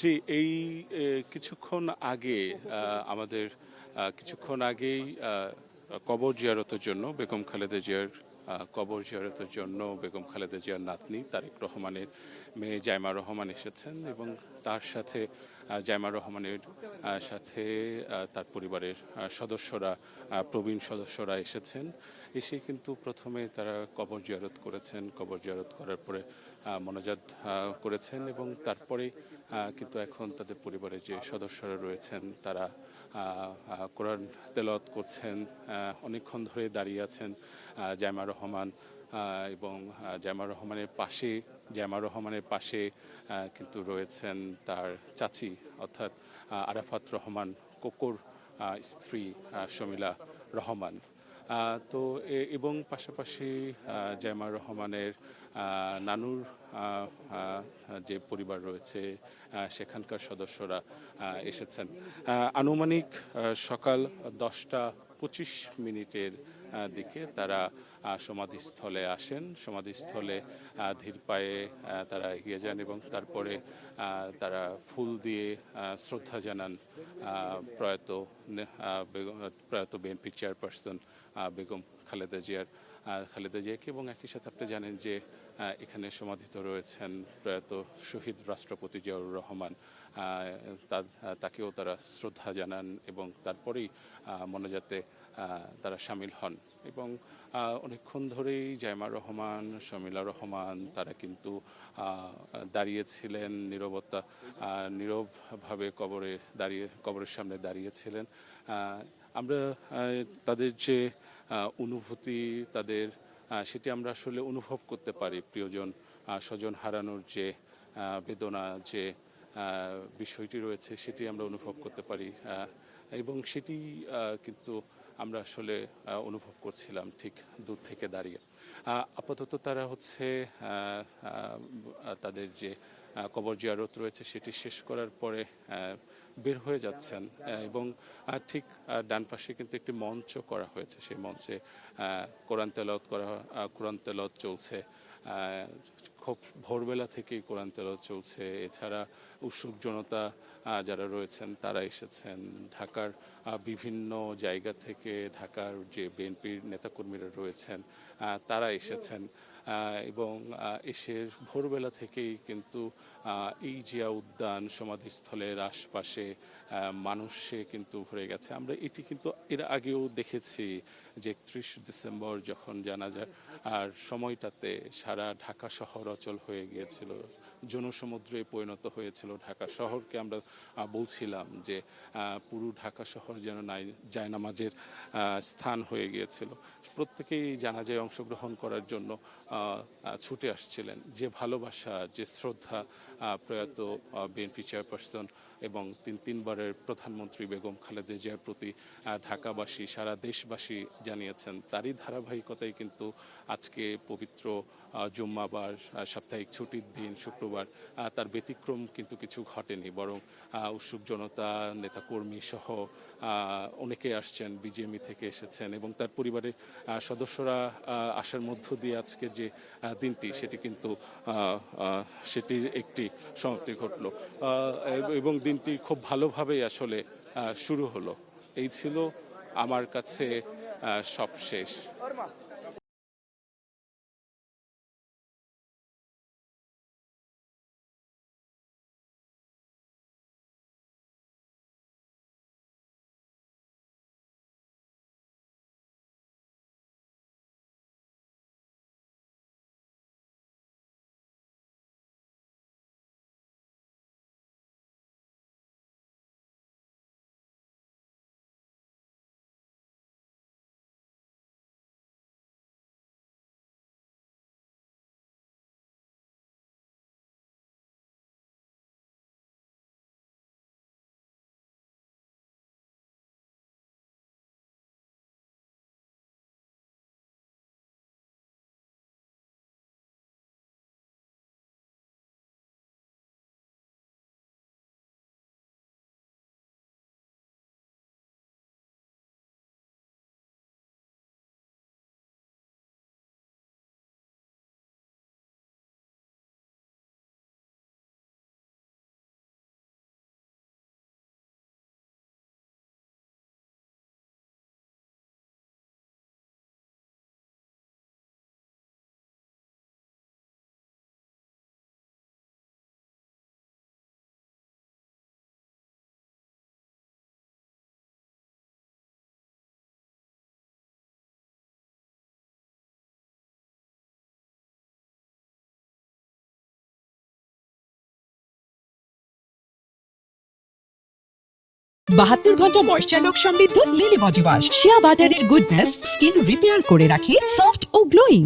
জি, এই কিছুক্ষণ আগে আমাদের কিছুক্ষণ আগেই কবর জিয়ারতের জন্য বেগম খালেদা জিয়ার কবর জিয়ারতের জন্য বেগম খালেদা জিয়ার নাতনি তারেক রহমানের মেয়ে জাইমা রহমান এসেছেন এবং তার সাথে জাইমা রহমানের সাথে তার পরিবারের সদস্যরা প্রবীণ সদস্যরা এসেছেন। এসে কিন্তু প্রথমে তারা কবর জিয়ারত করেছেন, কবর জিয়ারত করার পরে মোনাজাত করেছেন এবং তারপরে কিন্তু এখন তাদের পরিবারের যে সদস্যরা রয়েছেন তারা কোরআন তেলাওয়াত করছেন, অনেকক্ষণ ধরে দাঁড়িয়ে আছেন জাইমা রহমান এবং জাইমা রহমানের পাশে কিন্তু রয়েছেন তার চাচি অর্থাৎ আরাফাত রহমান কোকোর স্ত্রী শমিলা রহমান। তো এবং পাশাপাশি জাইমা রহমানের নানুর যে পরিবার রয়েছে সেখানকার সদস্যরা এসেছেন। আনুমানিক সকাল 10টা 25 মিনিটের দিকে তারা সমাধিস্থলে আসেন। সমাধিস্থলে ধীর পায়ে তারা এগিয়ে যান এবং তারপরে তারা ফুল দিয়ে শ্রদ্ধা জানান প্রয়াত প্রয়াত বিএনপি চেয়ারপারসন বেগম খালেদা জিয়াকে এবং একই সাথে আপনি জানেন যে এখানে সমাধিত রয়েছেন প্রয়াত শহীদ রাষ্ট্রপতি জিয়াউর রহমান। তাকেও তারা শ্রদ্ধা জানান এবং তারপরেই মোনাজাতে তারা সামিল হন এবং অনেকক্ষণ ধরেই জাইমা রহমান, শমিলা রহমান তারা কিন্তু দাঁড়িয়েছিলেন নীরবভাবে কবরের সামনে দাঁড়িয়েছিলেন। আমরা তাদের যে অনুভূতি সেটি আমরা আসলে অনুভব করতে পারি। প্রিয়জন স্বজন হারানোর যে বেদনা যে বিষয়টি রয়েছে সেটি আমরা অনুভব করতে পারি এবং সেটি কিন্তু আমরা আসলে অনুভব করছিলাম ঠিক দূর থেকে দাঁড়িয়ে। আপাতত তারা হচ্ছে তাদের যে কবর জিয়ারত রয়েছে সেটি শেষ করার পরে বের হয়ে যাচ্ছেন এবং ঠিক ডান পাশে কিন্তু একটি মঞ্চ করা হয়েছে। সেই মঞ্চে কোরআন তেলাওয়াত চলছে। খুব ভোরবেলা থেকেই কোরআন তেলাওয়াত চলছে। এছাড়া উৎসুক জনতা যারা রয়েছেন তারা এসেছেন ঢাকার বিভিন্ন জায়গা থেকে। ঢাকার যে বিএনপির নেতাকর্মীরা রয়েছেন তারা এসেছেন এবং এসে ভোরবেলা থেকেই কিন্তু এই জিয়া উদ্যান সমাধিস্থলের আশপাশে মানুষে কিন্তু ভরে গেছে। আমরা এটি কিন্তু এর আগেও দেখেছি যে 31 ডিসেম্বর যখন জানাজার সময়টাতে সারা ঢাকা শহর অচল হয়ে গিয়েছিল, জনসমুদ্রে পরিণত হয়েছিল ঢাকা শহরকে। আমরা বলছিলাম যে পুরো ঢাকা শহর যেন জায়নামাজের স্থান হয়ে গিয়েছিল। প্রত্যেকেই জানাজায় অংশগ্রহণ করার জন্য ছুটে আসছিলেন। যে ভালোবাসা, যে শ্রদ্ধা প্রয়াত বিএনপি চেয়ারপারসন এবং তিনবারের প্রধানমন্ত্রী বেগম খালেদা জিয়ার প্রতি ঢাকাবাসী সারা দেশবাসী জানিয়েছেন, তারই ধারাবাহিকতায় কিন্তু আজকে পবিত্র জুম্মাবার সাপ্তাহিক ছুটির দিন শুক্রবার তার ব্যতিক্রম কিন্তু কিছু ঘটেনি, বরং উৎসুক জনতা, নেতাকর্মী সহ অনেকে আসছেন, বিজিএমই থেকে এসেছেন এবং তার পরিবারের সদস্যরা আসার মধ্য দিয়ে আজকে যে দিনটি সেটি কিন্তু সেটির একটি সমাপ্তি ঘটলো এবং দিনটি খুব ভালোভাবেই আসলে শুরু হলো। এই ছিল আমার কাছে সবশেষ। 72 ঘন্টা ময়েশ্চার লক সমৃদ্ধ লিলি বডি ওয়াশ শিয়া বাটারের গুডনেস স্কিন রিপেয়ার করে রাখে সফট ও গ্লোয়িং।